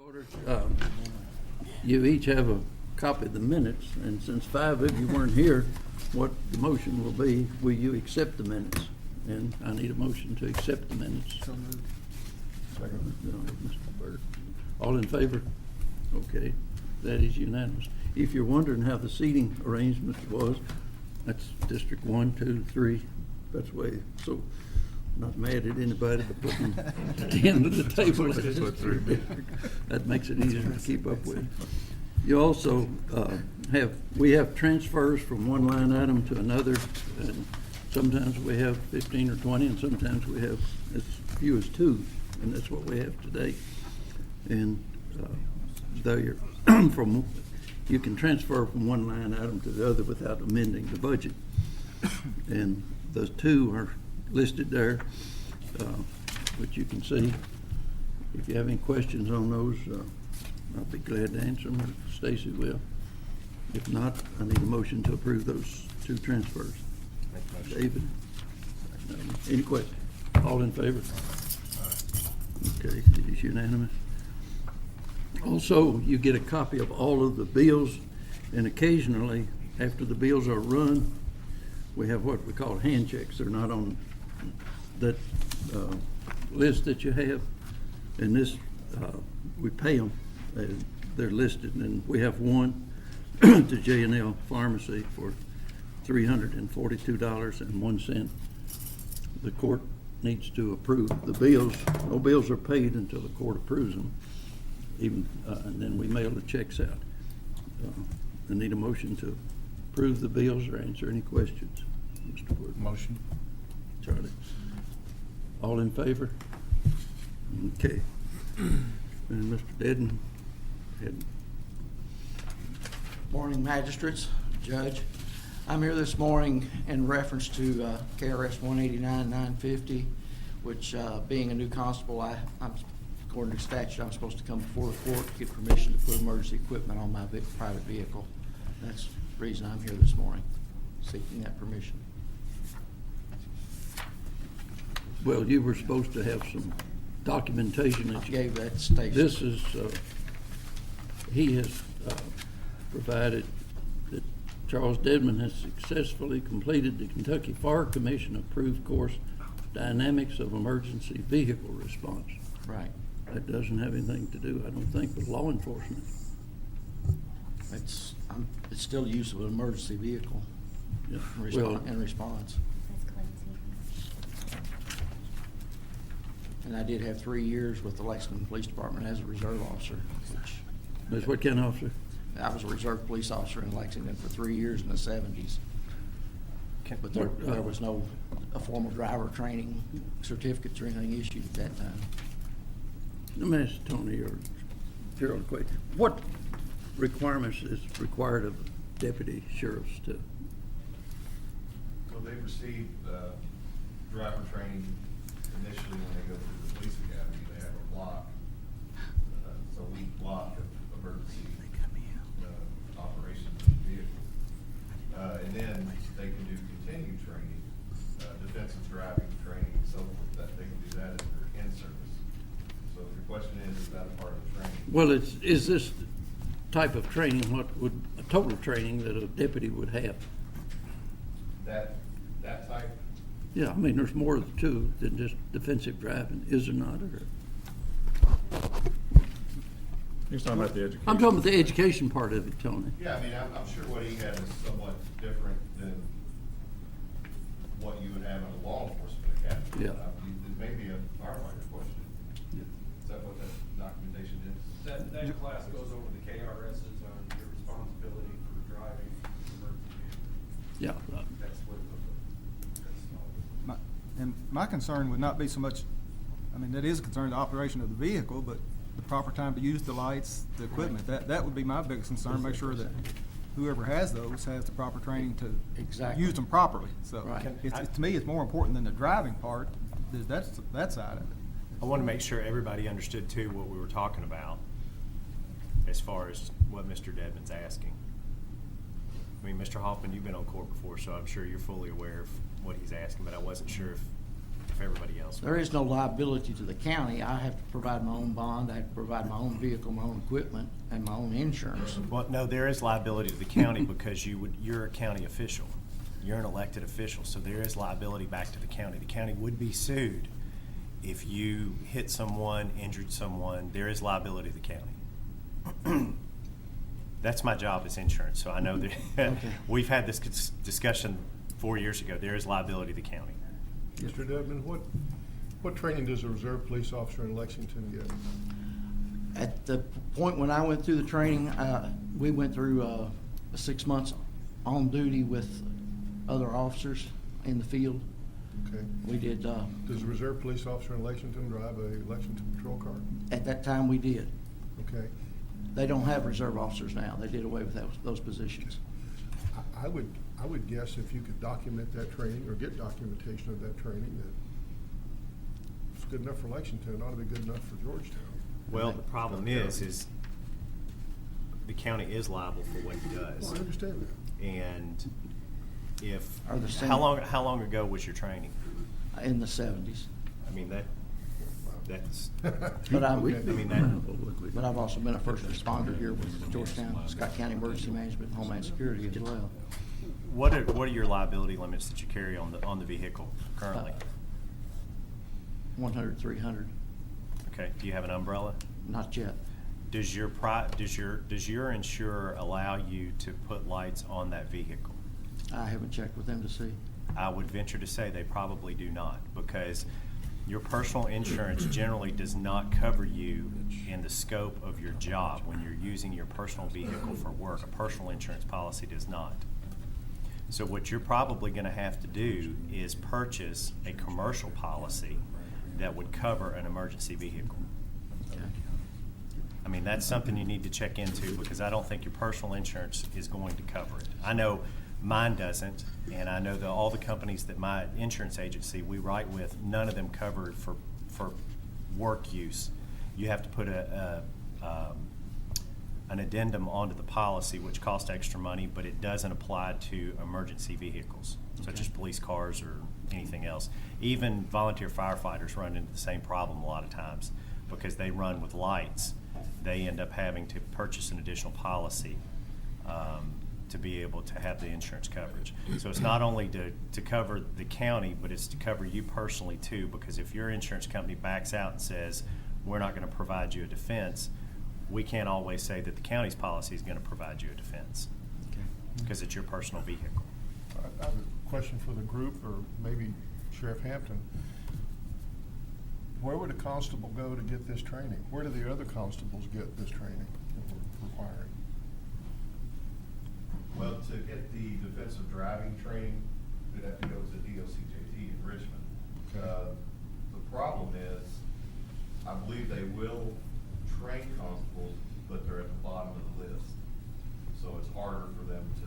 Order. You each have a copy of the minutes, and since 5 of you weren't here, what the motion will be, will you accept the minutes? And I need a motion to accept the minutes. So moved. Mr. Burt. All in favor? Okay, that is unanimous. If you're wondering how the seating arrangement was, that's District 1, 2, 3, that's the way, so not mad at anybody to put them at the end of the table. That makes it easier to keep up with. You also we have transfers from one line item to another, and sometimes we have 15 or 20, and sometimes we have as few as 2, and that's what we have today. And though you're you can transfer from one line item to the other without amending the budget. And those 2 are listed there, which you can see. If you have any questions on those, I'll be glad to answer them, or Stacy will. If not, I need a motion to approve those 2 transfers. David? Any questions? All in favor? Okay, it is unanimous. Also, you get a copy of all of the bills, and occasionally, after the bills are run, we have what we call hand checks. They're not on that list that you have, and this we pay them. They're listed, and we have one to J&L Pharmacy for $342.01. The court needs to approve the bills. No bills are paid until the court approves them, even and then we mail the checks out. I need a motion to approve the bills or answer any questions. Mr. Wood. Motion. Charlie. All in favor? Okay. And Mr. Dedden had. Morning, magistrates, judge. I'm here this morning in reference to KRS 189-950, which being a new constable, I'm according to statute, I'm supposed to come before the court to get permission to put emergency equipment on my private vehicle. That's the reason I'm here this morning, seeking that permission. Well, you were supposed to have some documentation that I you gave that station. This is, he has provided that Charles Dedman has successfully completed the Kentucky Fire Commission approved course, Dynamics of Emergency Vehicle Response. Right. That doesn't have anything to do, I don't think, with law enforcement. It's still use of an emergency vehicle Yeah. in response. That's cleansing. And I did have 3 years with the Lexington Police Department as a reserve officer, which That's what kind of officer? I was a reserve police officer in Lexington for 3 years in the 70s. But there was no a formal driver training certificates or anything issued at that time. Let me ask Tony or Gerald a question. What requirements is required of deputy sheriffs to? Well, they receive driver training initially when they go through the police academy. They have a block, it's a week block of emergency operations of the vehicle. And then they can do continued training, defensive driving training and so forth, that they can do that if they're in service. So if your question is that a part of the training? Well, is this type of training what would, a total training that a deputy would have? That type? Yeah, I mean, there's more to than just defensive driving, is there not? Or? You're talking about the education. I'm talking about the education part of it, Tony. Yeah, I mean, I'm sure what he had is somewhat different than what you would have in a law enforcement academy. Yeah. It may be a firefighter question. Yeah. Is that what that documentation is? That class goes over the KRSs on your responsibility for driving emergency vehicles. Yeah. That's what it looks like. And my concern would not be so much, I mean, that is a concern, the operation of the vehicle, but the proper time to use the lights, the equipment. That would be my biggest concern, make sure that whoever has those has the proper training to Exactly. use them properly. So Right. to me, it's more important than the driving part, that's that side of it. I want to make sure everybody understood too what we were talking about as far as what Mr. Dedman's asking. I mean, Mr. Hoffman, you've been on court before, so I'm sure you're fully aware of what he's asking, but I wasn't sure if if everybody else. There is no liability to the county. I have to provide my own bond, I have to provide my own vehicle, my own equipment, and my own insurance. Well, no, there is liability to the county because you're a county official. You're an elected official, so there is liability back to the county. The county would be sued if you hit someone, injured someone. There is liability to the county. That's my job as insurance, so I know that Okay. we've had this discussion 4 years ago. There is liability to the county. Mr. Dedman, what training does a reserve police officer in Lexington get? At the point when I went through the training, we went through 6 months on duty with other officers in the field. Okay. We did, Does a reserve police officer in Lexington drive a Lexington patrol car? at that time, we did. Okay. They don't have reserve officers now. They did away with those positions. I would guess if you could document that training or get documentation of that training, that it's good enough for Lexington, it ought to be good enough for Georgetown. Well, the problem is the county is liable for what he does. Well, I understand that. And if, Are the same- how long ago was your training? In the 70s. I mean, that's, But I Okay. But I've also been a first responder here with Georgetown, Scott County Emergency Management and Homeland Security as well. what are your liability limits that you carry on the vehicle currently? 100, 300, Okay, do you have an umbrella? not yet. Does your insurer allow you to put lights on that vehicle? I haven't checked with them to see. I would venture to say they probably do not, because your personal insurance generally does not cover you in the scope of your job when you're using your personal vehicle for work. A personal insurance policy does not. So what you're probably going to have to do is purchase a commercial policy that would cover an emergency vehicle. Okay. I mean, that's something you need to check into, because I don't think your personal insurance is going to cover it. I know mine doesn't, and I know that all the companies that my insurance agency we write with, none of them cover it for work use. You have to put an addendum onto the policy, which costs extra money, but it doesn't apply to emergency vehicles, such as police cars or anything else. Even volunteer firefighters run into the same problem a lot of times, because they run with lights. They end up having to purchase an additional policy to be able to have the insurance coverage. So it's not only to cover the county, but it's to cover you personally too, because if your insurance company backs out and says, we're not going to provide you a defense, we can't always say that the county's policy is going to provide you a defense, Okay. because it's your personal vehicle. I have a question for the group, or maybe Sheriff Hampton. Where would a constable go to get this training? Where do the other constables get this training that we're requiring? Well, to get the defensive driving training, we'd have to go to DOCJT in Richmond. Okay. The problem is, I believe they will train constables, but they're at the bottom of the list. So it's harder for them to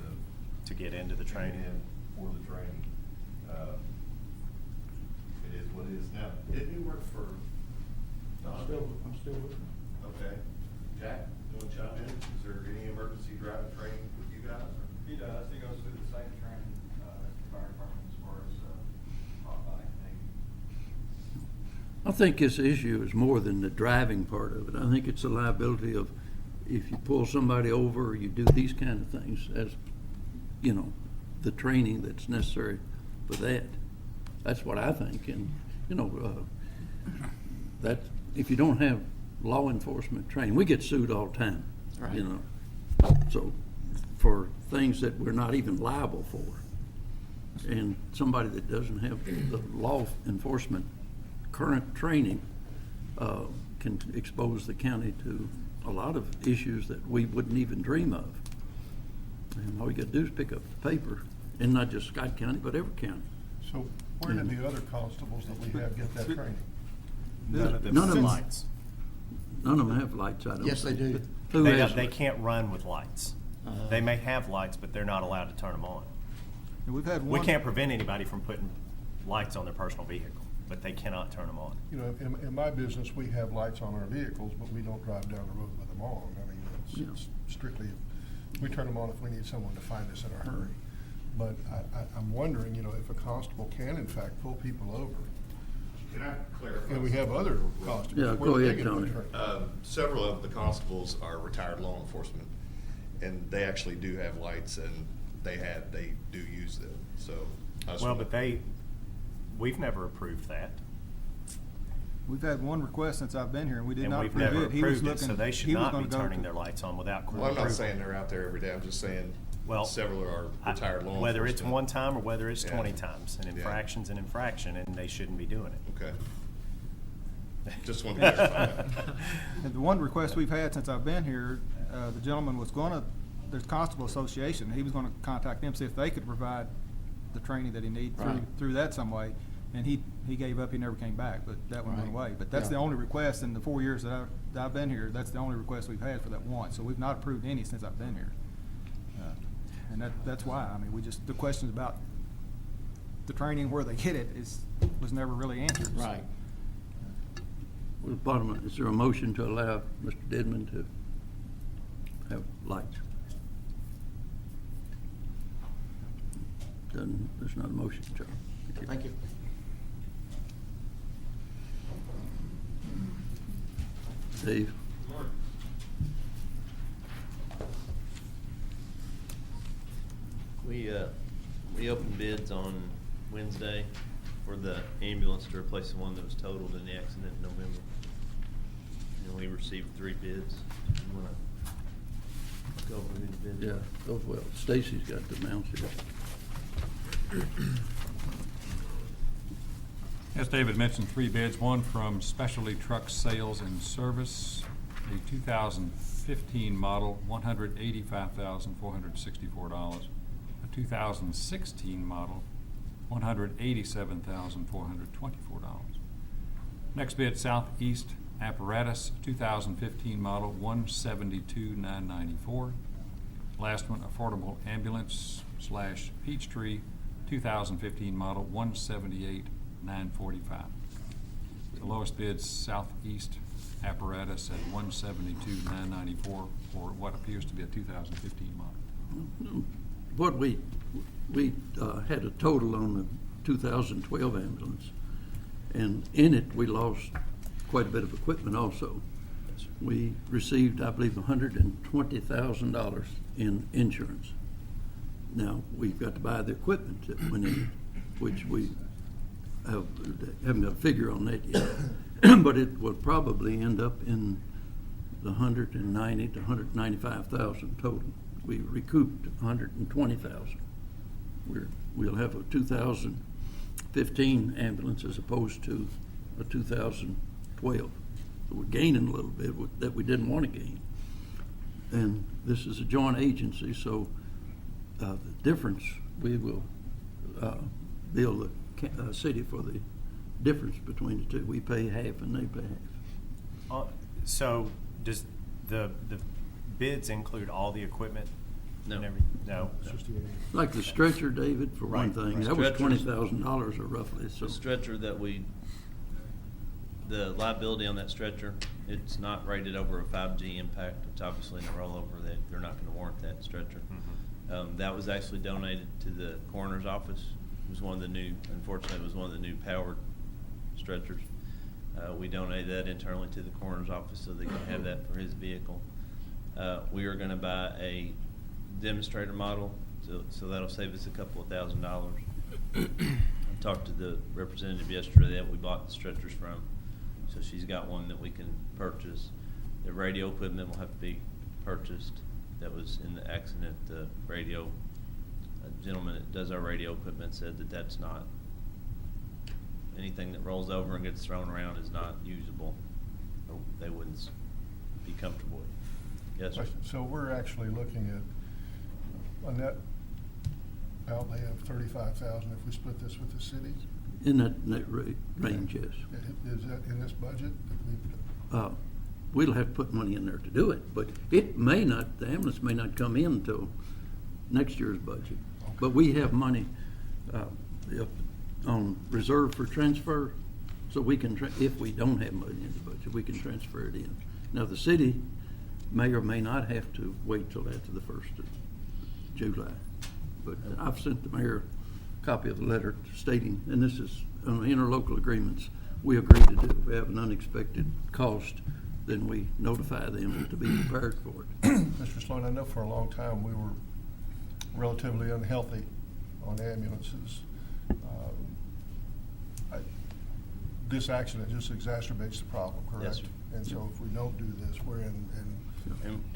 To get into the get training. in for the training. It is what it is now. Didn't you work for Don? I'm still with them. Okay. Jack, you want to chime in? Is there any emergency driving training with you guys? or? He does, he goes through the same training, as the fire department as far as, automatic thing. I think this issue is more than the driving part of it. I think it's a liability of, if you pull somebody over, or you do these kind of things, as, you know, the training that's necessary for that. That's what I think, and, you know, that, if you don't have law enforcement training, we get sued all the time, Right. you know. So, for things that we're not even liable for. And somebody that doesn't have the law enforcement current training can expose the county to a lot of issues that we wouldn't even dream of. And all you gotta do is pick up the paper, and not just Scott County, but every county. So where do the other constables that we have get that training? None of them None of have them- lights. None of them have lights, I don't Yes, they think. do. Who They has don't- They lights? can't run with lights. They may have lights, but they're not allowed to turn them on. And we've had We one. can't prevent anybody from putting lights on their personal vehicle, but they cannot turn them on. You know, in my business, we have lights on our vehicles, but we don't drive down the road with them on. I mean, Yeah. it's strictly, we turn them on if we need someone to find us in a hurry. But I'm wondering, you know, if a constable can in fact pull people over Can I clarify? And we have other constables. Yeah, Where go do they ahead, get their Tony. training? Several of the constables are retired law enforcement, and they actually do have lights, and they do use them, so. I just Well, wanna- but we've never approved that. We've had one request since I've been here, and we did And not we've approve never it. He was approved it, so looking- they should he was not gonna be go turning to- their lights on without court Well, I'm not approval. saying they're out there every day, I'm just saying Well, several are retired law enforcement. Whether it's one time or whether it's Yeah. 20 times, an Yeah. infraction's an infraction, and they shouldn't be doing it. Okay. Just wanted to clarify that. And the one request we've had since I've been here, the gentleman was gonna, there's Constable Association, he was gonna contact them, see if they could provide the training that he needed Right. through that some way. And he gave up, he never came back, but that one went Right. away. But that's the Yeah. only request in the 4 years that I've been here, that's the only request we've had for that one. So we've not approved any since I've been here. And that's why, I mean, the questions about the training, where they get it, was never really answered. So- Right. Well, bottom line, is there a motion to allow Mr. Dedman to have lights? Then there's not a motion, Charlie. Thank you. Dave? We opened bids on Wednesday for the ambulance to replace the one that was totaled in the accident in November. And we received 3 bids. You wanna go over who the bids Yeah, were? goes well. Stacy's got the mounts here. As David mentioned, 3 bids, one from Specialty Truck Sales and Service, a 2015 model, $185,464. A 2016 model, $187,424. Next bid, Southeast Apparatus, 2015 model, $172,994. Last one, Affordable Ambulance / Peachtree, 2015 model, $178,945. The lowest bid, Southeast Apparatus at $172,994 for what appears to be a 2015 model. What we had a total on the 2012 ambulance, and in it, we lost quite a bit of equipment also. We received, I believe, $120,000 in insurance. Now, we've got to buy the equipment that went in it, which we haven't got a figure on that yet. But it will probably end up in the $190,000 to $195,000 total. We recouped $120,000. We'll have a 2015 ambulance as opposed to a 2012. So we're gaining a little bit that we didn't want to gain. And this is a joint agency, so the difference, we will bill the city for the difference between the two. We pay half and they pay half. So does the bids include all the equipment? No. and everything? No. It's just the ambulance. Like the stretcher, David, for one Right. thing, The that was stretchers- $20,000 or roughly, so. The stretcher the liability on that stretcher, it's not rated over a 5G impact. It's obviously in a rollover that they're not gonna warrant that stretcher. That was actually donated to the coroner's office. It was unfortunately, it was one of the new powered stretchers. We donated that internally to the coroner's office so they can have that for his vehicle. We are gonna buy a demonstrator model, so that'll save us a couple of $1,000s. I talked to the representative yesterday that we bought the stretchers from, so she's got one that we can purchase. The radio equipment will have to be purchased that was in the accident. The radio, a gentleman that does our radio equipment said that that's not, anything that rolls over and gets thrown around is not usable. Or they wouldn't be comfortable with. Yes, sir. So we're actually looking at a net outlay of $35,000 if we split this with the city? In that range, yes. Is that in this budget? We'll have to put money in there to do it, but it may not, the ambulance may not come in until next year's budget. But we have money on reserve for transfer, so we can, if we don't have money in the budget, we can transfer it in. Now, the city may or may not have to wait till after the 1st of July. But I've sent the mayor a copy of the letter stating, and this is on the interlocal agreements, we agree to do. If we have an unexpected cost, then we notify them to be prepared for it. Mr. Sloan, I know for a long time we were relatively unhealthy on ambulances. This accident just exacerbates the problem, correct? Yes, sir. And so if we don't do this, we're in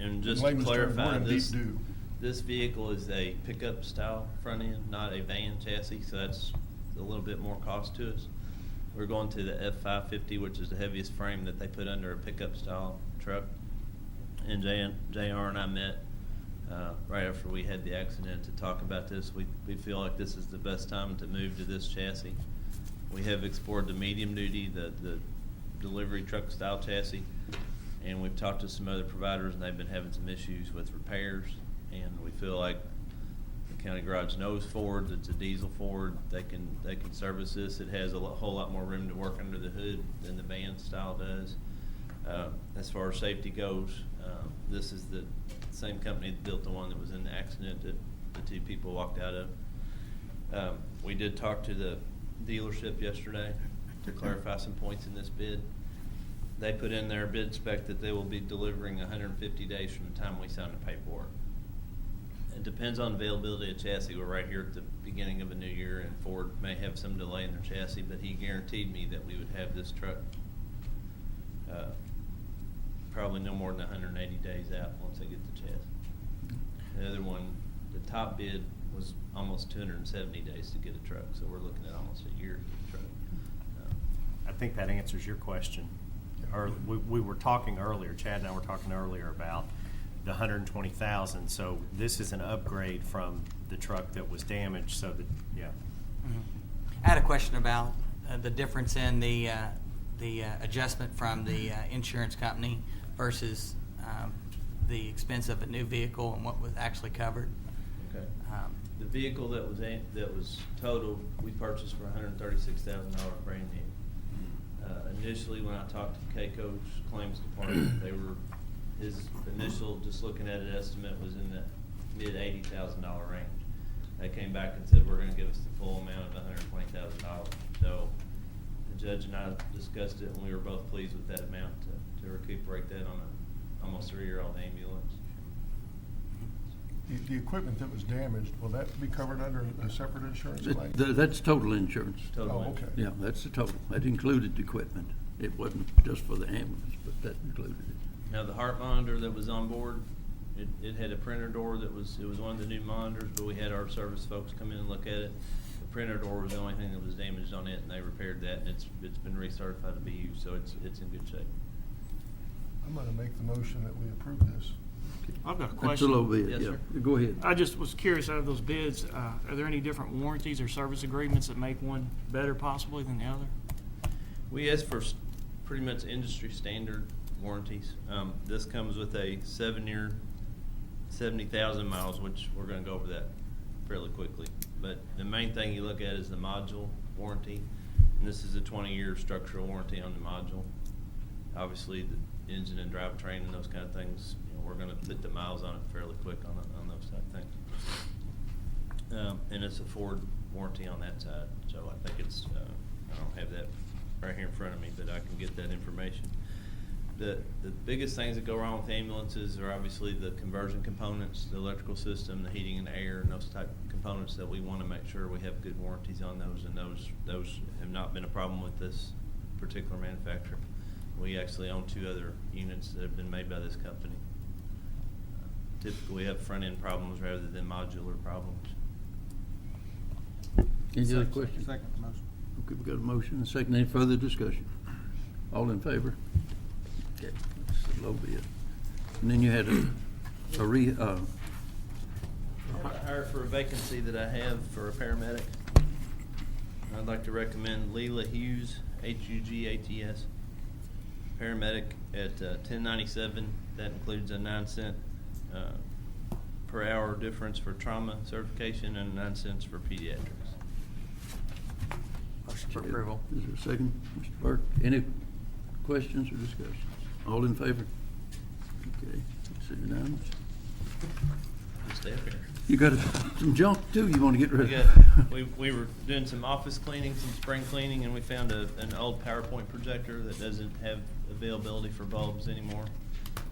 And just to layman's terms, clarify, we're in this, deep doo. this vehicle is a pickup style front end, not a van chassis, so that's a little bit more cost to us. We're going to the F-550, which is the heaviest frame that they put under a pickup style truck. And JR and I met right after we had the accident to talk about this. We feel like this is the best time to move to this chassis. We have explored the medium duty, the delivery truck style chassis, and we've talked to some other providers, and they've been having some issues with repairs. And we feel like the county garage knows Ford, it's a diesel Ford, they can service this. It has a whole lot more room to work under the hood than the van style does. As far as safety goes, this is the same company that built the one that was in the accident that the two people walked out of. We did talk to the dealership yesterday to clarify some points in this bid. They put in their bid spec that they will be delivering 150 days from the time we sign the paperwork. It depends on availability of chassis. We're right here at the beginning of a new year, and Ford may have some delay in their chassis, but he guaranteed me that we would have this truck probably no more than 180 days out once they get the chassis. The other one, the top bid was almost 270 days to get a truck, so we're looking at almost a year to get a truck. I think that answers your question. Or we were talking earlier, Chad and I were talking earlier about the 120,000. So this is an upgrade from the truck that was damaged. So that, yeah. I had a question about the difference in the adjustment from the insurance company versus the expense of a new vehicle and what was actually covered. Okay. The vehicle that was totaled, we purchased for $136,000 brand new. Initially, when I talked to Keiko's claims department, his initial, just looking at it, estimate was in the mid $80,000 range. They came back and said, we're gonna give us the full amount of $120,000. So the judge and I discussed it, and we were both pleased with that amount to recuperate that on a almost 3-year-old ambulance. The equipment that was damaged, will that be covered under a separate insurance claim? That's total insurance. Total Oh, insurance. okay. Yeah, that's the total. That included the equipment. It wasn't just for the ambulance, but that included it. Now, the heart monitor that was on board, it had a printer door it was one of the new monitors, but we had our service folks come in and look at it. The printer door was the only thing that was damaged on it, and they repaired that, and it's been recertified to be used, so it's in good shape. I'm gonna make the motion that we approve this. I've got a That's a question. low bid, Yes, yeah. sir. Go ahead. I just was curious, out of those bids, are there any different warranties or service agreements that make one better possibly than the other? We asked for pretty much industry standard warranties. This comes with a 7-year, 70,000 miles, which we're gonna go over that fairly quickly. But the main thing you look at is the module warranty, and this is a 20-year structural warranty on the module. Obviously, the engine and drivetrain and those kind of things, we're gonna put the miles on it fairly quick on those type things. And it's a Ford warranty on that side, so I think it's, I don't have that right here in front of me, but I can get that information. The biggest things that go wrong with ambulances are obviously the conversion components, the electrical system, the heating and air, and those type of components that we want to make sure we have good warranties on those, and those have not been a problem with this particular manufacturer. We actually own 2 other units that have been made by this company. Typically, we have front-end problems rather than modular problems. Any other questions? Second motion. Okay, we got a motion and a second. Any further discussion? All in favor? Okay, that's a low bid. And then you had Hire for a vacancy that I have for a paramedic. I'd like to recommend Leela Hughes, Hugats, paramedic at $10.97. That includes a 9-cent per hour difference for trauma certification and 9 cents for pediatrics. Motion for approval. Is there a second? Mr. Burke, any questions or discussions? All in favor? Okay, it's unanimous. stay up here. You got some junk too you want to get rid of? We were doing some office cleaning, some spring cleaning, and we found an old PowerPoint projector that doesn't have availability for bulbs anymore.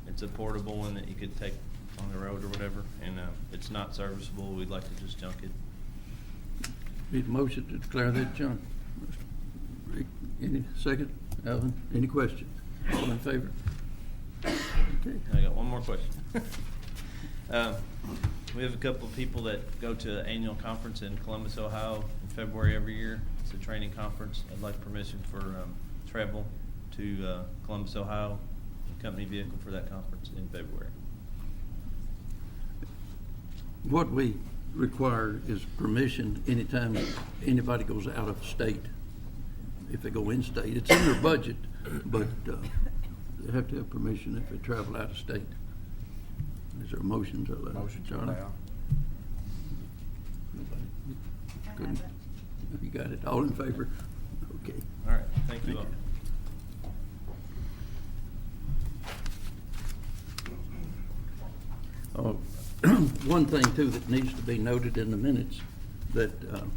It's a portable one that you could take on the road or whatever, and it's not serviceable. We'd like to just junk it. Need a motion to declare that junk. Rick, any second? Alvin, any questions? All in favor? Okay. I got one more question. We have a couple of people that go to an annual conference in Columbus, Ohio in February every year. It's a training conference. I'd like permission for travel to Columbus, Ohio, company vehicle for that conference in February. What we require is permission anytime anybody goes out of state. If they go in state, it's in their budget, but they have to have permission if they travel out of state. Is there a motion to allow? Motion to Charlie? allow. Nobody? Good. You got it. All in favor? Okay. All right, thank you all. One thing too that needs to be noted in the minutes, that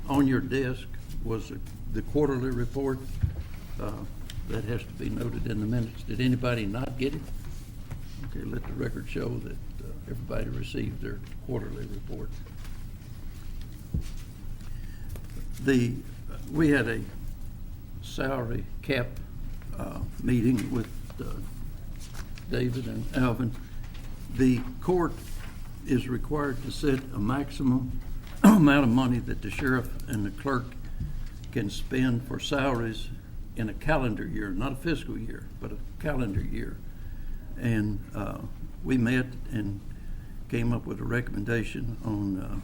on your desk was the quarterly report. That has to be noted in the minutes. Did anybody not get it? Okay, let the record show that everybody received their quarterly report. We had a salary cap meeting with David and Alvin. The court is required to set a maximum amount of money that the sheriff and the clerk can spend for salaries in a calendar year, not a fiscal year, but a calendar year. And we met and came up with a recommendation on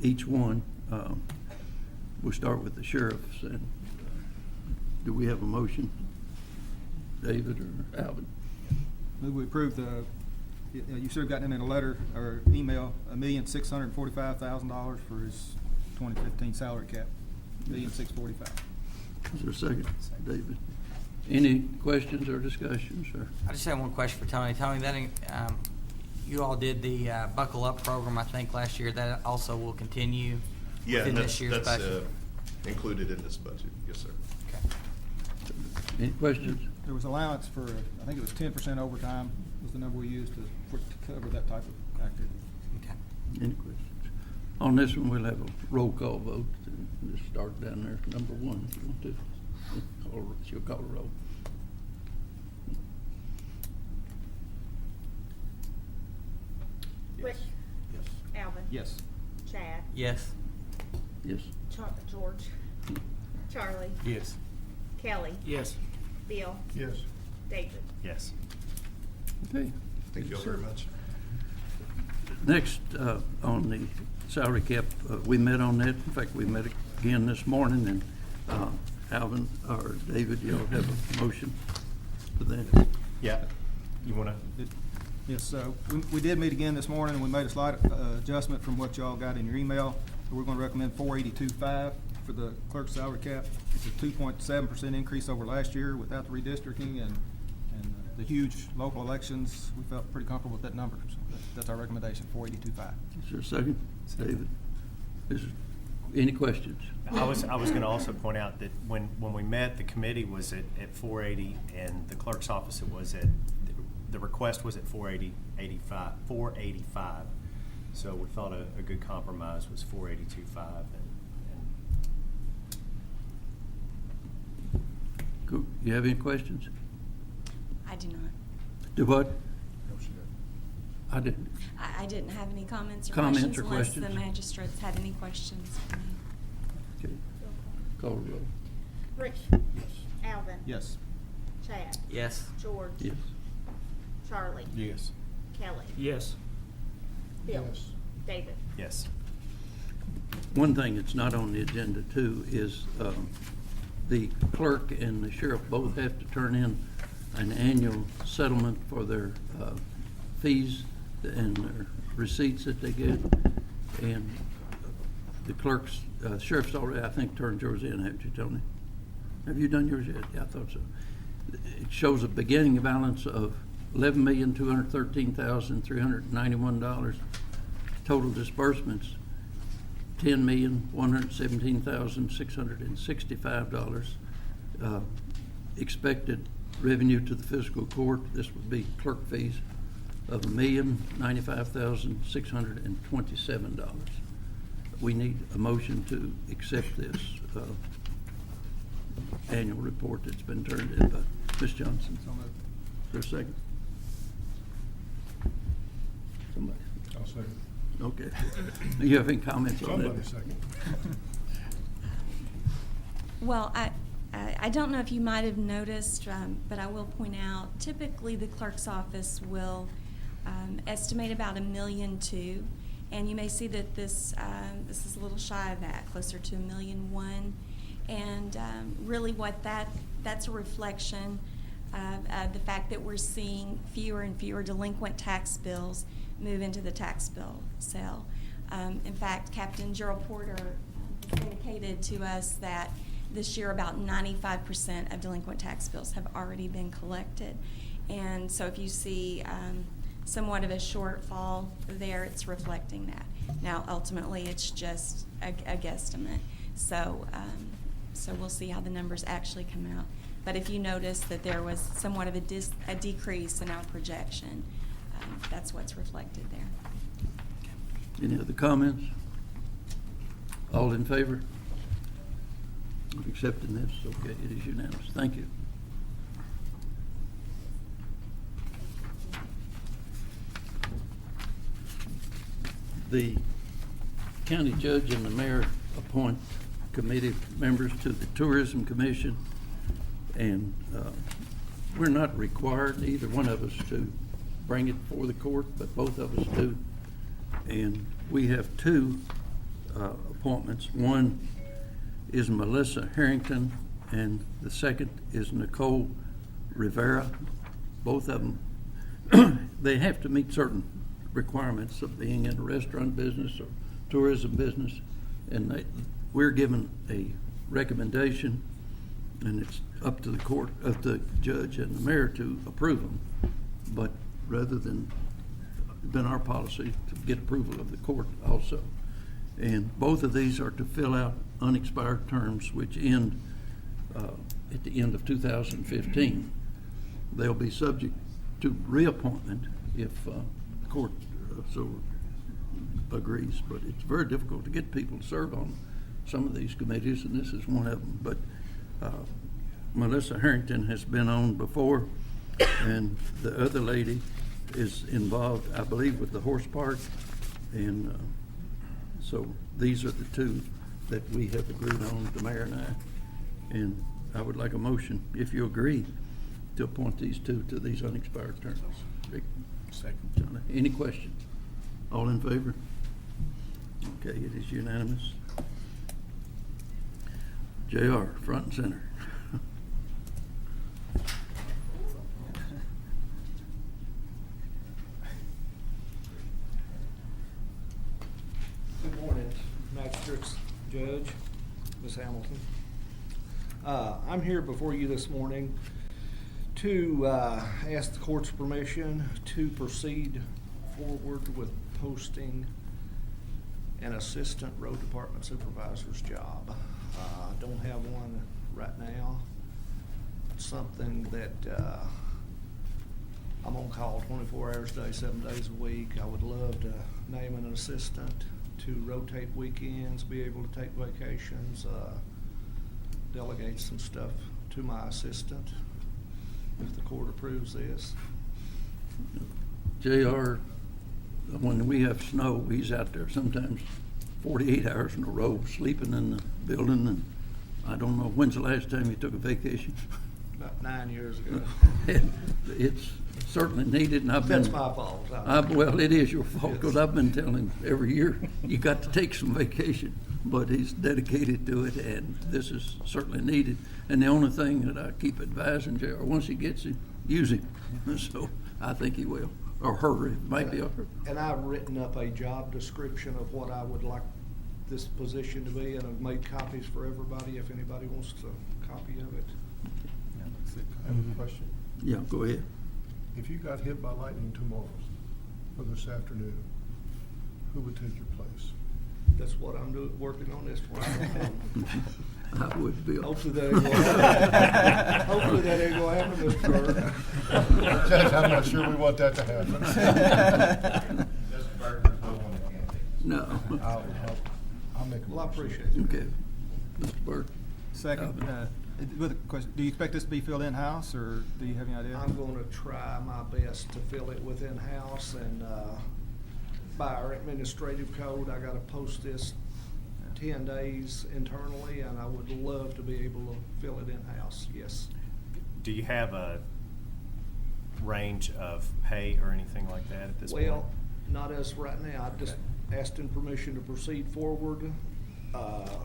each one. We'll start with the sheriff's. And do we have a motion, David or Alvin? Move we approve the, you should have gotten it in a letter or email, $1,645,000 for his 2015 salary cap, $1,645,000. Is there a second? David? Any questions or discussions, sir? I just have one question for Tony. Tony, that, you all did the Buckle Up program, I think, last year. That also will continue Yeah, within and this year's that's budget? included in this budget, yes, sir. Okay. Any questions? There was allowance for, I think it was 10% overtime was the number we used to cover that type of activity. Okay. Any questions? On this one, we'll have a roll call vote. Just start down there, number one, if you want to. She'll call a roll. Rick? Yes. Alvin? Yes. Chad? Yes. Yes. George? Charlie? Yes. Kelly? Yes. Bill? Yes. David? Yes. Okay. Thank you all very much. Next, on the salary cap, we met on that. In fact, we met again this morning, and Alvin or David, y'all have a motion for that? Yeah. You want to? Yes, we did meet again this morning, and we made a slight adjustment from what y'all got in your email. We're going to recommend $482,500 for the clerk's salary cap. It's a 2.7% increase over last year without the redistricting and the huge local elections. We felt pretty comfortable with that number, so that's our recommendation, $482,500. Is there a second? David? Any questions? I was going to also point out that when we met, the committee was at 480, and the clerk's office, it was at, the request was at 485. So we thought a good compromise was 482.5. Cool. You have any questions? I do not. Do what? No, she didn't. I didn't. I didn't have any comments or Comments questions or unless questions? the magistrates had any questions for me. Okay. Call the roll. Rick? Alvin? Yes. Chad? Yes. George? Yes. Charlie? Yes. Kelly? Yes. Bill? Yes. David? Yes. One thing that's not on the agenda too is the clerk and the sheriff both have to turn in an annual settlement for their fees and their receipts that they get. And the clerk's, sheriff's already, I think, turned yours in, haven't you, Tony? Have you done yours yet? Yeah, I thought so. It shows a beginning balance of $11,213,391. Total disbursements, $10,117,665. Expected revenue to the fiscal court, this would be clerk fees, of $1,095,627. We need a motion to accept this annual report that's been turned in by Ms. Johnson. So moved. Is there a second? Somebody? I'll second. Okay. Do you have any comments on that? Somebody second. Well, I don't know if you might have noticed, but I will point out, typically the clerk's office will estimate about $1.2 million, and you may see that this is a little shy of that, closer to $1.1 million. And really what that's a reflection of the fact that we're seeing fewer and fewer delinquent tax bills move into the tax bill sale. In fact, Captain Gerald Porter has indicated to us that this year about 95% of delinquent tax bills have already been collected. And so if you see somewhat of a shortfall there, it's reflecting that. Now, ultimately, it's just a guesstimate. So we'll see how the numbers actually come out. But if you notice that there was somewhat of a decrease in our projection, that's what's reflected there. Any other comments? All in favor of accepting this? Okay, it is unanimous. Thank you. The county judge and the mayor appoint committee members to the Tourism Commission, and we're not required, either one of us, to bring it before the court, but both of us do. And we have two appointments. One is Melissa Harrington, and the second is Nicole Rivera. Both of them, they have to meet certain requirements of being in a restaurant business or tourism business, and we're given a recommendation, and it's up to the court, of the judge and the mayor to approve them. But rather than been our policy to get approval of the court also. And both of these are to fill out unexpired terms which end at the end of 2015. They'll be subject to reappointment if the court so agrees, but it's very difficult to get people to serve on some of these committees, and this is one of them. But Melissa Harrington has been on before, and the other lady is involved, I believe, with the horse park, and so these are the two that we have agreed on, the mayor and I. And I would like a motion, if you agree, to appoint these two to these unexpired terms. Rick? Second. Johnny, any questions? All in favor? Okay, it is unanimous. JR, front and center. Good morning, Magistrates, Judge, Ms. Hamilton. I'm here before you this morning to ask the court's permission to proceed forward with posting an assistant road department supervisor's job. I don't have one right now. It's something that I'm on call 24 hours a day, 7 days a week. I would love to name an assistant to rotate weekends, be able to take vacations, delegate some stuff to my assistant if the court approves this. JR, when we have snow, he's out there sometimes 48 hours in a row, sleeping in the building, and I don't know, when's the last time you took a vacation? About 9 years ago. It's certainly needed, and I've been... That's my fault. Well, it is your fault, because Yes. I've been telling him every year, you got to take some vacation, but he's dedicated to it, and this is certainly needed. And the only thing that I keep advising JR, once he gets it, use it. So I think he will, or her, it might be a her. And I've written up a job description of what I would like this position to be, and I've made copies for everybody if anybody wants a copy of it. I have a question. Yeah, go ahead. If you got hit by lightning tomorrow or this afternoon, Who would take your place? That's what I'm doing, working on this one. I would, Bill. Hopefully that ain't gonna happen. Hopefully that ain't gonna happen, Mr. Burke. Judge, I'm not sure we want that to happen. Mr. Burke, there's no one that can take this. No. I'll make a motion. Well, I appreciate it. Okay. Mr. Burke? Second, with a question, do you expect this to be filled in-house, or do you have any idea? I'm gonna try my best to fill it within house and, by our administrative code, I gotta post this 10 days internally, and I would love to be able to fill it in-house, yes. Do you have a range of pay or anything like that at this point? Well, not as right now, I just asked him permission to proceed forward.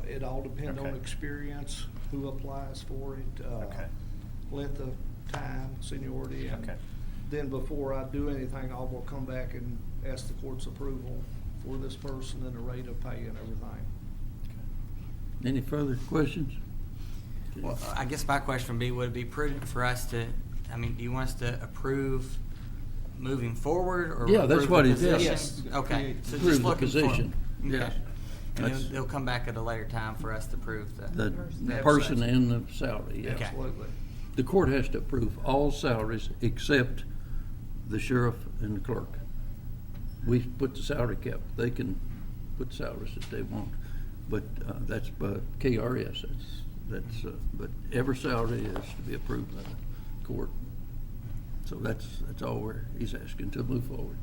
It all depends on Okay. experience, who applies for it, Okay. length of time, seniority, and Okay. then before I do anything, I will come back and ask the court's approval for this person and the rate of pay and everything. Any further questions? Well, I guess my question would be, would it be prudent for us to, I mean, do you want us to approve moving forward, or Yeah, that's approve what the it is. position? Yes. Okay, so Approve just the looking for. position. Okay. Yes. And That's- then they'll come back at a later time for us to approve The the person and the salary, yes. Okay. Absolutely. The court has to approve all salaries except the sheriff and the clerk. We put the salary cap, they can put salaries that they want, but that's by KRS, but every salary is to be approved by the court. So that's all he's asking to move forward,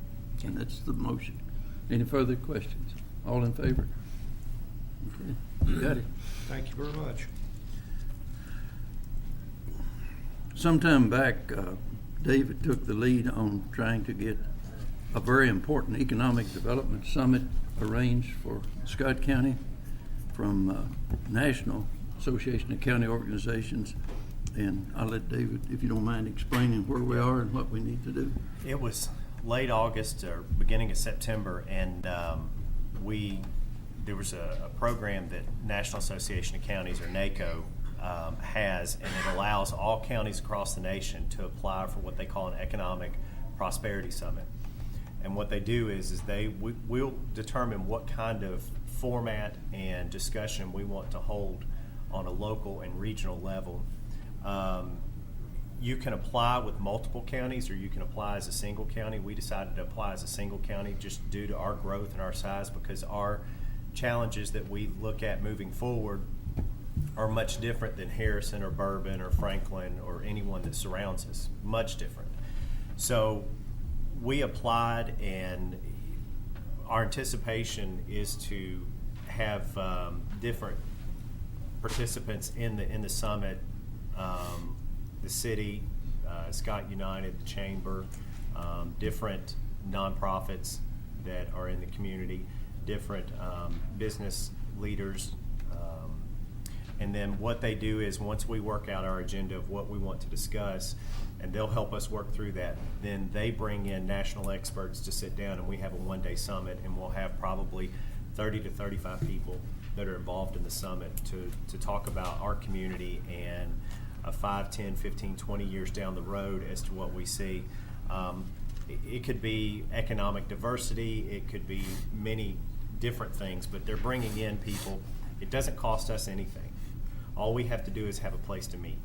and that's the motion. Any further questions? All in favor? Okay, you got it. Thank you very much. Sometime back, David took the lead on trying to get a very important economic development summit arranged for Scott County from National Association of County Organizations. And I'll let David, if you don't mind, explaining where we are and what we need to do. It was late August or beginning of September, and there was a program that National Association of Counties, or NACO, has, and it allows all counties across the nation to apply for what they call an Economic Prosperity Summit. And what they do is we'll determine what kind of format and discussion we want to hold on a local and regional level. You can apply with multiple counties, or you can apply as a single county. We decided to apply as a single county just due to our growth and our size, because our challenges that we look at moving forward are much different than Harrison or Bourbon or Franklin or anyone that surrounds us, much different. So we applied, and our anticipation is to have different participants in the summit. The city, Scott United, the Chamber, different nonprofits that are in the community, different business leaders. And then what they do is, once we work out our agenda of what we want to discuss, and they'll help us work through that, then they bring in national experts to sit down, and we have a one-day summit, and we'll have probably 30 to 35 people that are involved in the summit to talk about our community and 5, 10, 15, 20 years down the road as to what we see. It could be economic diversity, it could be many different things, but they're bringing in people. It doesn't cost us anything. All we have to do is have a place to meet,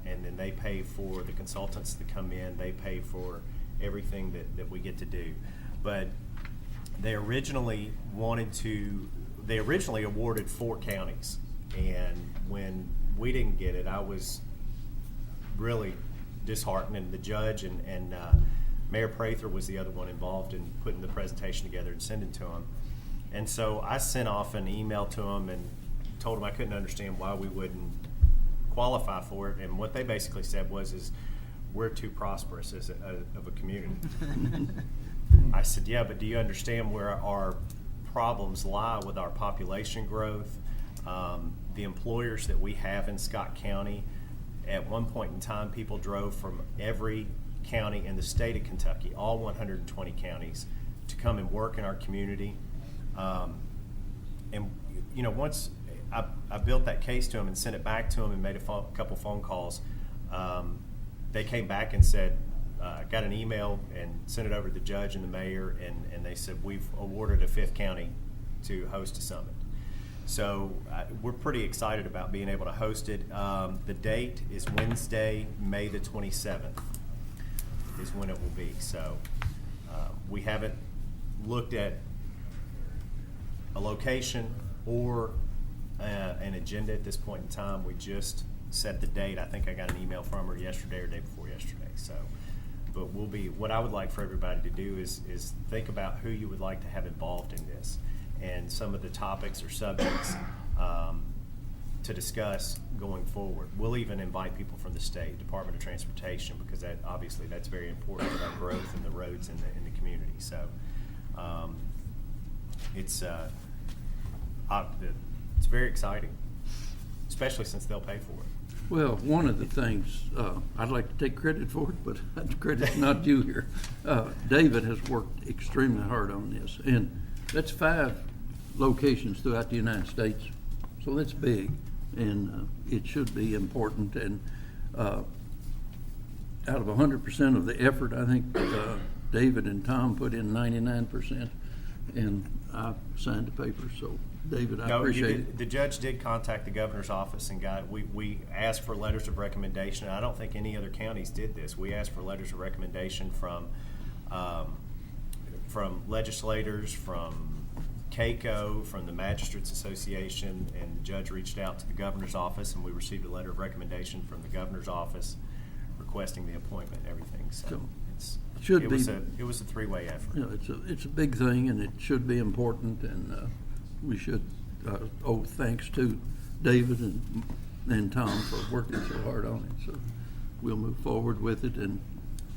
and then they pay for the consultants that come in, they pay for everything that we get to do. But they originally awarded 4 counties, and when we didn't get it, I was really disheartened, and the judge and Mayor Prather was the other one involved in putting the presentation together and sending to him. And so I sent off an email to him and told him I couldn't understand why we wouldn't qualify for it. And what they basically said was we're too prosperous of a community. I said, yeah, but do you understand where our problems lie with our population growth? The employers that we have in Scott County, at one point in time, people drove from every county in the state of Kentucky, all 120 counties, to come and work in our community. And once I built that case to them and sent it back to them and made a couple phone calls, they came back and said, got an email and sent it over to the judge and the mayor, and they said, we've awarded a fifth county to host a summit. So we're pretty excited about being able to host it. The date is Wednesday, May the 27th is when it will be. So we haven't looked at a location or an agenda at this point in time. We just set the date. I think I got an email from her yesterday or day before yesterday. So, but what I would like for everybody to do is think about who you would like to have involved in this, and some of the topics or subjects to discuss going forward. We'll even invite people from the state Department of Transportation, because that's very important to our growth in the roads in the community. So it's very exciting, especially since they'll pay for it. Well, one of the things, I'd like to take credit for it, but the credit's not due here. David has worked extremely hard on this, and that's 5 locations throughout the United States, so that's big, and it should be important. And out of 100% of the effort, I think David and Tom put in 99%, and I signed the paper, so David, I appreciate it. The judge did contact the governor's office and we asked for letters of recommendation. I don't think any other counties did this. We asked for letters of recommendation from legislators, from CAECO, from the Magistrates Association, and the judge reached out to the governor's office, and we received a letter of recommendation from the governor's office requesting the appointment and everything. So it was a 3-way effort. You know, it's a big thing, and it should be important, and we should owe thanks to David and Tom for working so hard on it. So we'll move forward with it, and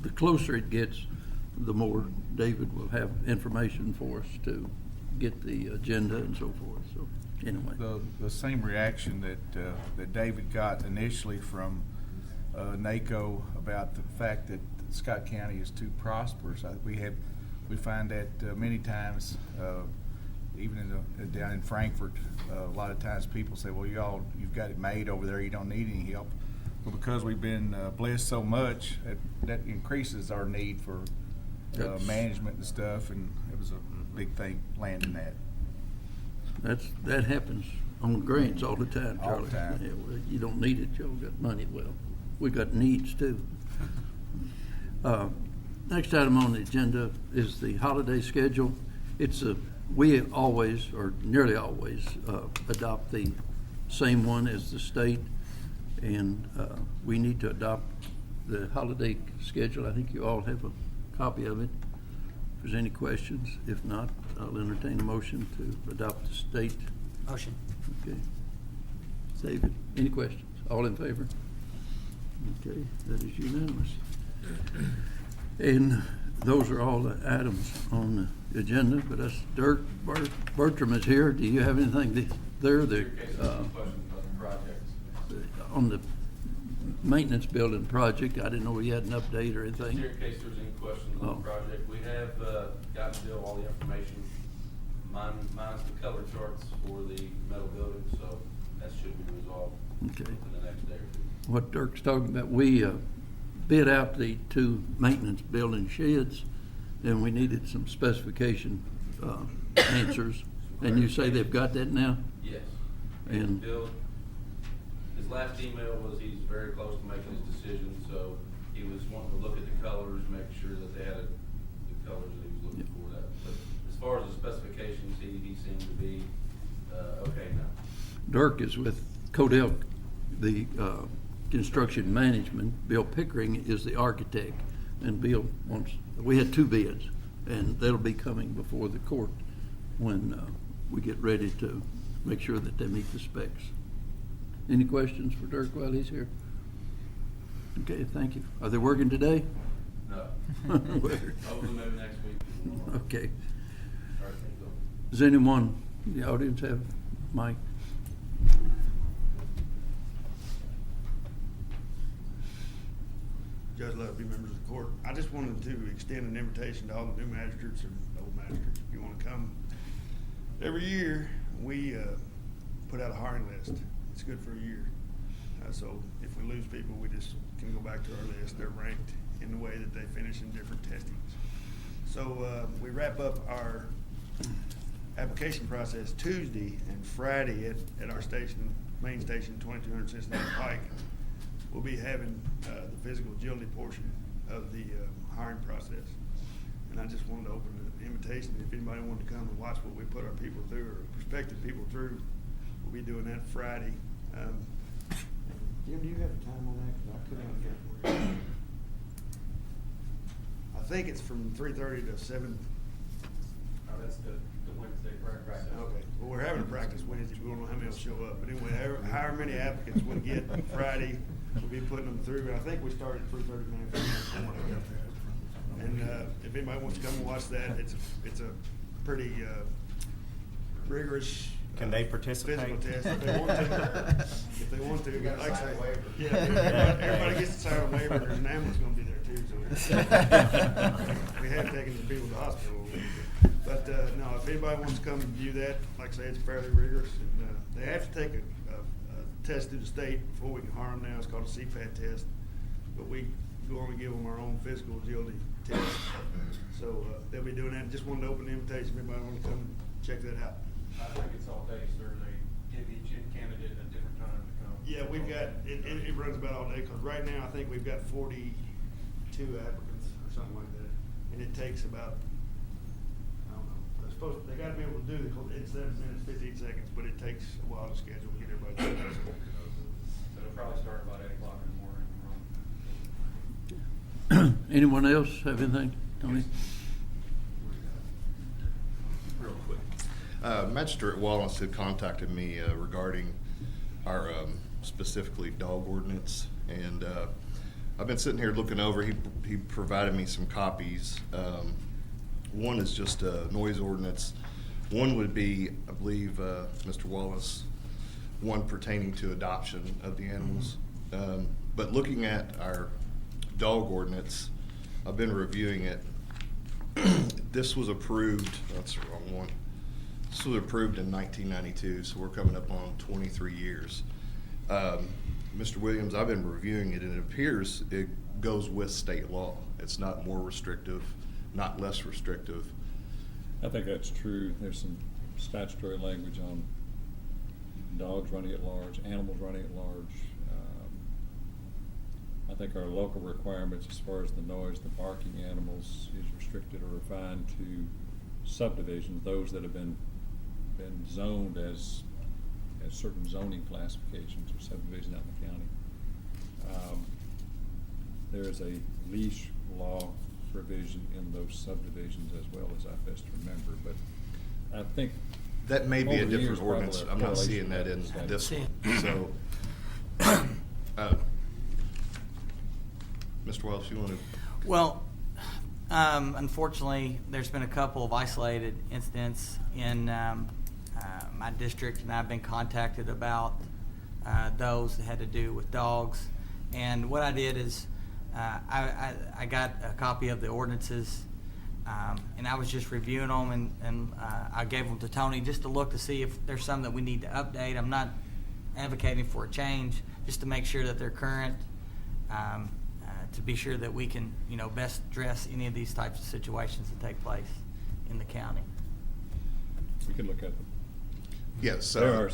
the closer it gets, the more David will have information for us to get the agenda and so forth. So anyway, the same reaction that David got initially from NACO about the fact that Scott County is too prosperous. We find that many times, even down in Frankfort, a lot of times people say, "Well, you've got it made over there. You don't need any help." Well, because we've been blessed so much, that increases our need for management and stuff, and it was a big thing landing that. That happens on grants all the time, Charlie. All the time. Yeah, well, you don't need it. Y'all got money. Well, we got needs too. Next item on the agenda is the holiday schedule. We always, or nearly always, adopt the same one as the state, and we need to adopt the holiday schedule. I think you all have a copy of it. If there's any questions, if not, I'll entertain a motion to adopt the state. Motion. Okay. David, any questions? All in favor? Okay, that is unanimous. And those are all the items on the agenda, but that's Dirk Bertram is here. Do you have anything there on the maintenance building project? I didn't know we had an update or anything. In case there's any questions on the project, we have gotten Bill all the information. Mine's the color charts for the metal building, so that should be resolved within the next day or two. What Dirk's talking about, we bid out the 2 maintenance building sheds, and we needed some specification answers. And you say they've got that now? Yes. And Bill, his last email was he's very close to making his decision, so he was wanting to look at the colors, make sure that they had the colors that he was looking for. That. But as far as the specifications, he seemed to be okay now. Dirk is with Codell, the construction management. Bill Pickering is the architect, and Bill we had 2 bids, and they'll be coming before the court when we get ready to make sure that they meet the specs. Any questions for Dirk while he's here? Okay, thank you. Are they working today? No. Hopefully maybe next week. Okay. Does anyone in the audience have Mike? Judge Levy, members of the court, I just wanted to extend an invitation to all the new magistrates or old magistrates, if you want to come. Every year, we put out a hiring list. It's good for a year. So if we lose people, we just can go back to our list. They're ranked, in the way that they finish in different testings. So we wrap up our application process Tuesday, and Friday at our station, main station, 2200 Cincinnati Pike, we'll be having the physical agility portion of the hiring process. And I just wanted to open an invitation, if anybody wanted to come and watch what we put our people through, or prospective people through, we'll be doing that Friday. Jim, do you have a time on that? 'Cause I couldn't get it for you. I think it's from 3:30 to 7. Oh, that's the Wednesday practice. Okay, well, we're having a practice Wednesday, we don't know how many will show up, but anyway, however many applicants we get Friday, we'll be putting them through, and I think we start at 3:30 minutes. And, if anybody wants to come and watch that, it's a pretty, rigorous. Can they participate? Physical test, if they want to. If they want to. You gotta like I sign a say, waiver. Yeah, everybody gets to sign a waiver, there's an ambulance gonna be there too, so. We have taken the people to the hospital. But, no, if anybody wants to come and view that, like I say, it's fairly rigorous, and, they have to take a test through the state before we can hire them now, it's called a CPAT test. But we go on and give them our own physical agility test. So, they'll be doing that, just wanted to open the invitation, if anybody wants to come check that out. I think it's all day, sir. They give each candidate a different time to come. Yeah, we've got, it runs about all day, because right now, I think we've got 42 applicants or something like that. And it takes about, I don't know, they gotta be able to do it in 7 minutes, 15 seconds, but it takes a while to schedule and get everybody done. So it'll probably start about 8 o'clock in the morning. Anyone else have anything, Tony? Real quick. Magistrate Wallace had contacted me regarding our specifically dog ordinance, and I've been sitting here looking over. He provided me some copies. One is just a noise ordinance. One would be, I believe, Mr. Wallace, one pertaining to adoption of the animals. But looking at our dog ordinance, I've been reviewing it. This was approved, that's the wrong one. This was approved in 1992, so we're coming up on 23 years. Mr. Williams, I've been reviewing it, and it appears it goes with state law. It's not more restrictive, not less restrictive. I think that's true. There's some statutory language on dogs running at large, animals running at large. I think our local requirements as far as the noise, the barking animals is restricted or refined to subdivisions, those that have been zoned as certain zoning classifications or subdivisions out in the county. There is a leash law provision in those subdivisions as well, as I best remember, but I think that may be a over the years, different ordinance. probably I'm not correlation seeing that in with this state. one. So, Mr. Wells, you want to? Well, unfortunately, there's been a couple of isolated incidents in my district, and I've been contacted about those that had to do with dogs. And what I did is I got a copy of the ordinances, and I was just reviewing them, and I gave them to Tony just to look to see if there's some that we need to update. I'm not advocating for a change, just to make sure that they're current, to be sure that we can, best address any of these types of situations that take place in the county. We could look at them. Yes. There are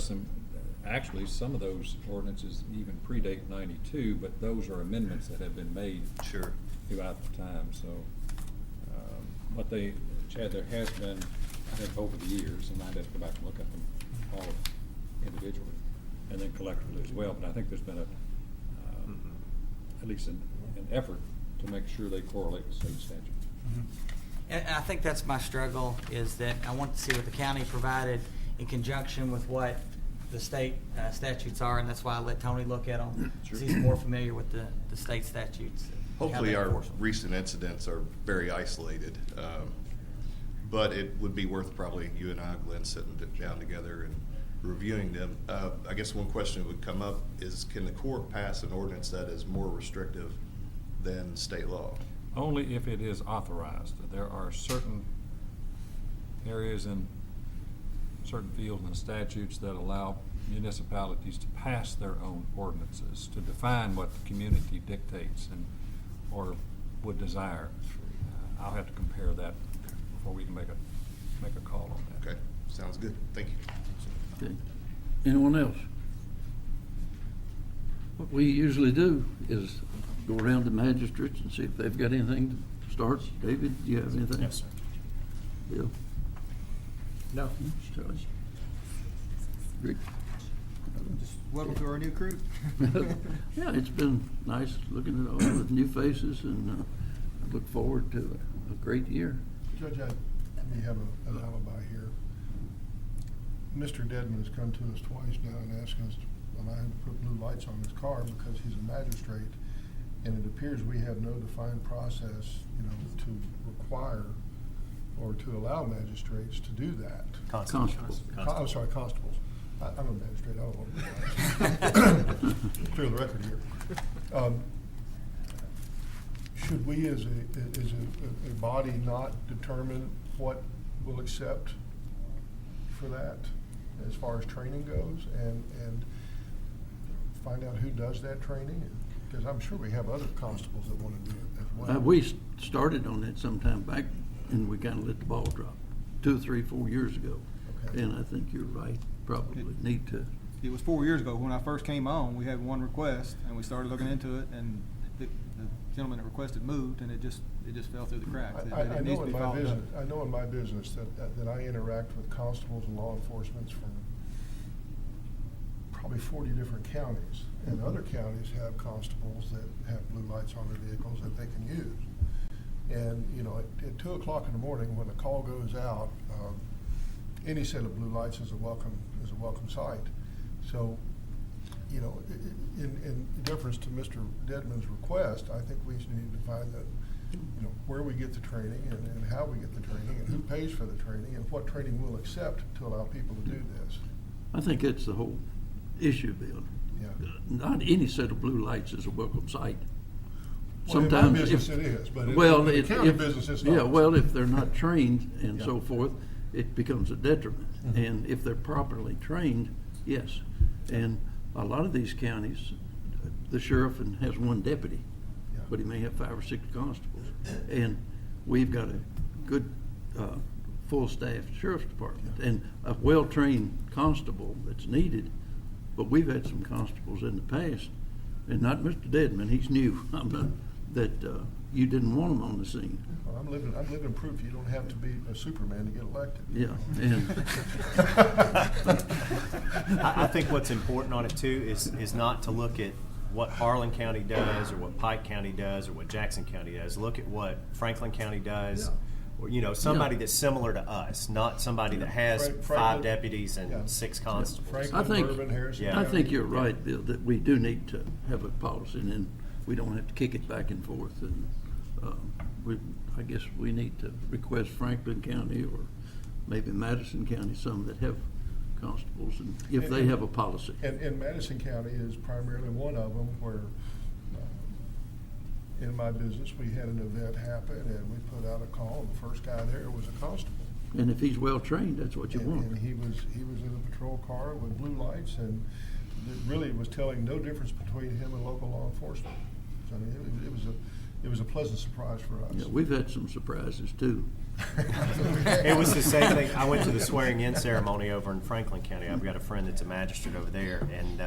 actually, some of those ordinances even predate 92, but those are amendments that have been made throughout the time. So, Chad, there has been, I think, over the years, and I'd have to go back and look at them all individually and then collectively as well. But I think there's been at least an effort to make sure they correlate with state statute. Mm-hmm. And I think that's my struggle, is that I want to see what the county provided in conjunction with what the state statutes are, and that's why I let Tony look at them. Sure. He's more familiar with the state statutes. Hopefully our recent incidents are very isolated, but it would be worth probably you and I, Glenn, sitting down together and reviewing them. I guess one question that would come up is, can the court pass an ordinance that is more restrictive than state law? Only if it is authorized. There are certain areas in certain fields and statutes that allow municipalities to pass their own ordinances to define what the community dictates or would desire. I'll have to compare that before we can make a call on that. Okay, sounds good. Thank you. Okay. Anyone else? What we usually do is go around to magistrates and see if they've got anything to start. David, do you have anything? Yes, sir. Bill? No. Charlie? Rick? Welcome to our new crew. Yeah, it's been nice looking at all the new faces, and I look forward to a great year. Judge, I may have an alibi here. Mr. Dedman has come to us twice now and asked us to allow him to put blue lights on his car because he's a magistrate, and it appears we have no defined process, to require or to allow magistrates to do that. Constables. I'm sorry, constables. I'm a magistrate, I don't know. Clear the record here. Should we as a body not determine what we'll accept for that as far as training goes and find out who does that training? Because I'm sure we have other constables that want to do it as well. We started on that sometime back, and we kind of let the ball drop 2, 3, 4 years ago. Okay. And I think you're right, probably need to. It was 4 years ago when I first came on. We had one request, and we started looking into it, and the gentleman that requested moved, and it just fell through the cracks. I know in my business that I interact with constables and law enforcement from probably 40 different counties, and other counties have constables that have blue lights on their vehicles that they can use. And at 2 o'clock in the morning, when the call goes out, any set of blue lights is a welcome sight. So, in deference to Mr. Dedman's request, I think we need to find that, where we get the training and how we get the training and who pays for the training and what training we'll accept to allow people to do this. I think that's the whole issue, Bill. Yeah. Not any set of blue lights is a welcome sight. Well, in my Sometimes business if- it is, but in well, the it- county if- business it's Yeah, not. well, if they're not trained and Yeah. so forth, it becomes a detriment. Mhm. And if they're properly trained, yes. And a lot of these counties, the sheriff has one deputy, Yeah. but he may have 5 or 6 constables. And we've got a good, full-staffed sheriff's department and a well-trained constable that's needed. But we've had some constables in the past, and not Mr. Dedman, he's new, that you didn't want him on the scene. Well, I'm living proof you don't have to be a Superman to get elected. Yeah, and I think what's important on it too is not to look at what Harlan County does or what Pike County does or what Jackson County does. Look at what Franklin County does. Yeah. Or, somebody Yeah. that's similar to us, not somebody that has Franklin- 5 deputies and yeah. 6 constables. Franklin, I think, Bourbon, Harrison Yeah. I County. think you're right, Bill, that we do need to have a policy, and then we don't have to kick it back and forth. And I guess we need to request Franklin County or maybe Madison County, some that have constables, and if they have a policy. And Madison County is primarily one of them where, in my business, we had an event happen and we put out a call, and the first guy there was a constable. And if he's well-trained, that's what you want. And he was in a patrol car with blue lights, and it really was telling no difference between him and local law enforcement. So, I mean, it was a pleasant surprise for us. Yeah, we've had some surprises too. It was the same thing. I went to the swearing-in ceremony over in Franklin County. I've got a friend that's a magistrate over there, and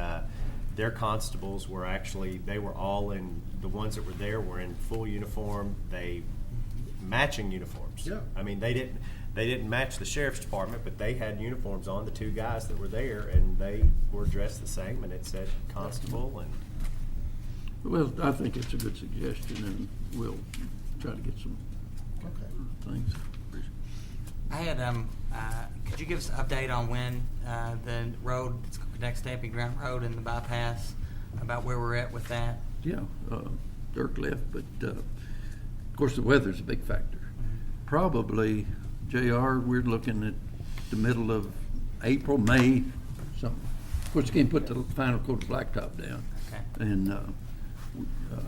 their constables were they were all in, the ones that were there were in full uniform, matching uniforms. Yeah. I mean, they didn't match the sheriff's department, but they had uniforms on, the 2 guys that were there, and they were dressed the same, and it said constable, and Well, I think it's a good suggestion, and we'll try to get some things. I had, could you give us an update on when the road connects Stamping Ground Road and the bypass, about where we're at with that? Yeah, Dirk left, but of course the weather's a big factor. Probably, JR, we're looking at the middle of April, May, something. Of course, you can't put the final coat of blacktop down. Okay. And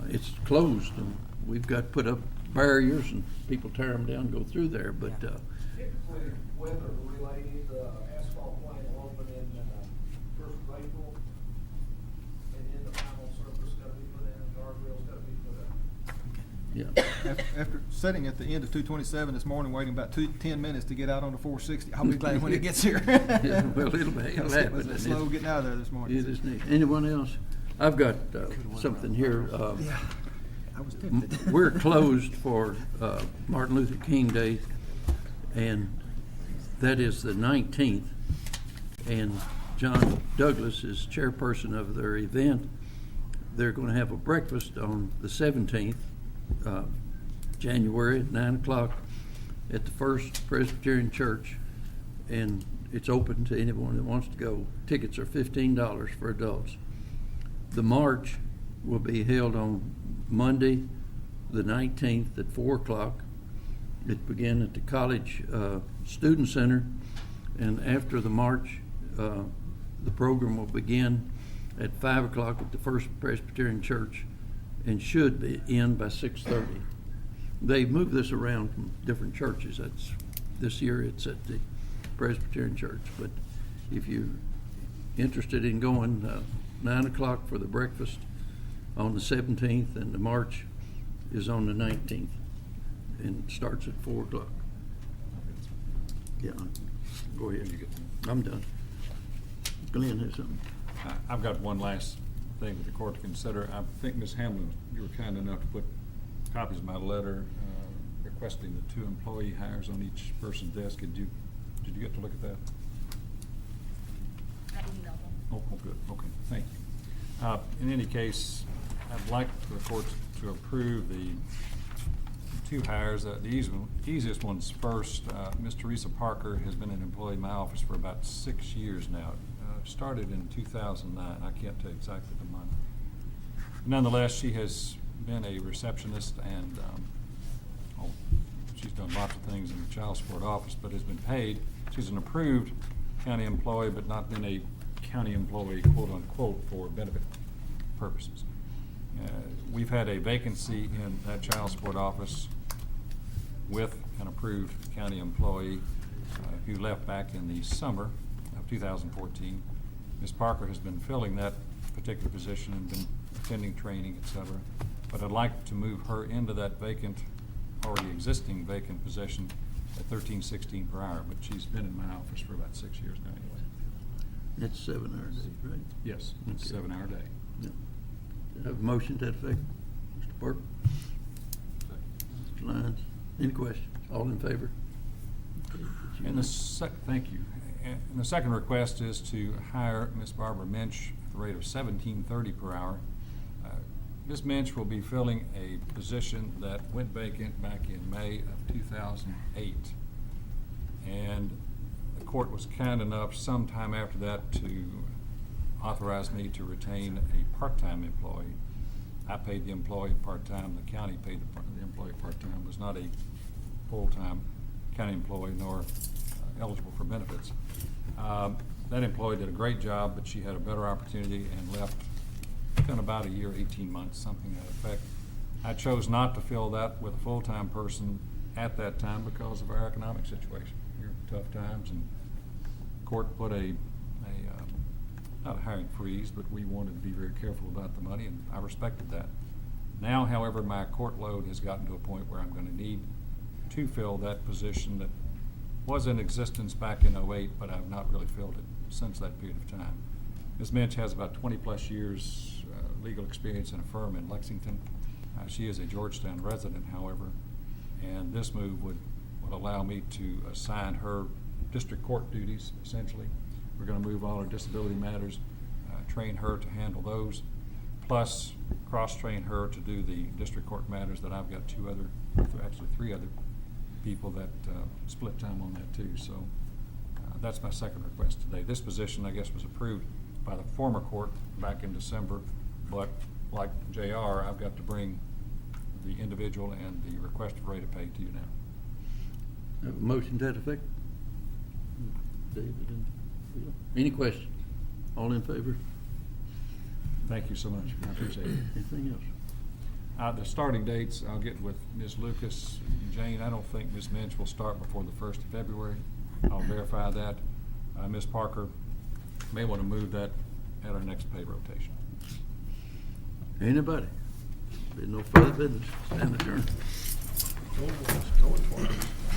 it's closed, and we've got to put up barriers, and people tear them down and go through there, but Typically, weather related, asphalt plant will open in first of April, and then the final surface got to be put in, guardrails got to be put up. yeah. After sitting at the end of 227 this morning, waiting about 10 minutes to get out on the 460, I'll be glad when it gets here. Yeah, well, it'll happen. It was slow getting out of there this morning. It is neat. Anyone else? I've got something here. Yeah, I was tempted. We're closed for Martin Luther King Day, and that is the 19th. And John Douglas is chairperson of their event. They're going to have a breakfast on the 17th, January at 9 o'clock at the First Presbyterian Church, and it's open to anyone that wants to go. Tickets are $15 for adults. The march will be held on Monday, the 19th at 4 o'clock. It began at the College Student Center, and after the march, the program will begin at 5 o'clock at the First Presbyterian Church and should be end by 6:30. They move this around from different churches. This year it's at the Presbyterian Church, but if you're interested in going, 9 o'clock for the breakfast on the 17th, and the march is on the 19th and starts at 4 o'clock. Yeah, go ahead. I'm done. Glenn has something. I've got one last thing for the court to consider. I think, Ms. Hamlin, you were kind enough to put copies of my letter requesting the 2 employee hires on each person's desk. Did you get to look at that? I emailed them. Oh, good. Okay, thank you. In any case, I'd like for the court to approve the 2 hires. The easiest one's first. Ms. Teresa Parker has been an employee in my office for about 6 years now. Started in 2009. I can't tell you exactly the month. Nonetheless, she has been a receptionist, and she's done lots of things in the child support office, but has been paid. She's an approved county employee, but not been a county employee, quote unquote, for benefit purposes. We've had a vacancy in that child support office with an approved county employee who left back in the summer of 2014. Ms. Parker has been filling that particular position and been attending training, et cetera. But I'd like to move her into that already existing vacant position at $13.16 per hour, but she's been in my office for about 6 years now anyway. That's 7 hours a day, right? Yes, it's a 7-hour day. Yeah. Have a motion to that effect? Mr. Burke? Mr. Lyons? Any questions? All in favor? Okay, that's And thank you. And the second request is to hire Ms. Barbara Minch at the rate of $17.30 per hour. Ms. Minch will be filling a position that went vacant back in May of 2008. And the court was kind enough sometime after that to authorize me to retain a part-time employee. I paid the employee part-time, the county paid the employee part-time, was not a full-time county employee nor eligible for benefits. That employee did a great job, but she had a better opportunity and left within about a year, 18 months, something to that effect. I chose not to fill that with a full-time person at that time because of our economic situation. We're in tough times, and court put not a hiring freeze, but we wanted to be very careful about the money, and I respected that. Now, however, my court load has gotten to a point where I'm going to need to fill that position that was in existence back in '08, but I've not really filled it since that period of time. Ms. Minch has about 20-plus years legal experience in a firm in Lexington. She is a Georgetown resident, however, and this move would allow me to assign her district court duties, essentially. We're going to move all our disability matters, train her to handle those, plus cross-train her to do the district court matters that I've got 3 other people that split time on that too. So that's my second request today. This position, I guess, was approved by the former court back in December, but like JR, I've got to bring the individual and the requested rate of pay to you now. Have a motion to that effect? David and Bill? Any questions? All in favor? Thank you so much. I appreciate it. Anything else? The starting dates, I'll get with Ms. Lucas and Jane. I don't think Ms. Minch will start before the 1st of February. I'll verify that. Ms. Parker may want to move that at our next pay rotation. Anybody? There's no further business. Stand adjourned. Going once, going twice.